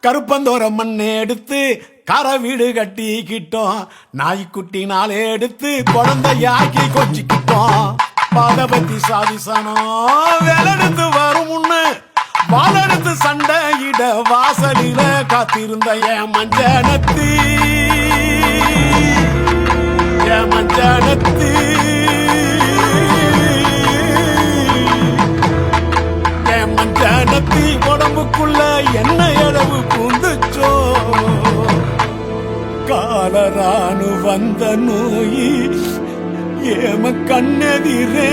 கருப்பந்தோர மண்ணை எடுத்து கரை வீடு கட்டிக்கிட்டோம். நாய்க்குட்டி நாளே எடுத்து குழந்தையாக்கி கொஞ்சிக்கிட்டோம். பாதபத்தி சாதிசனம் வேலெடுத்து வரும் முன்னு வாழெடுத்து சண்டையிட வாசலில காத்திருந்த என் மஞ்சனத்தி மஞ்சனத்தி உடம்புக்குள்ள என்ன அளவு பூந்துச்சோ. காலரானு வந்த நோயி ஏம கண்ணெதிரே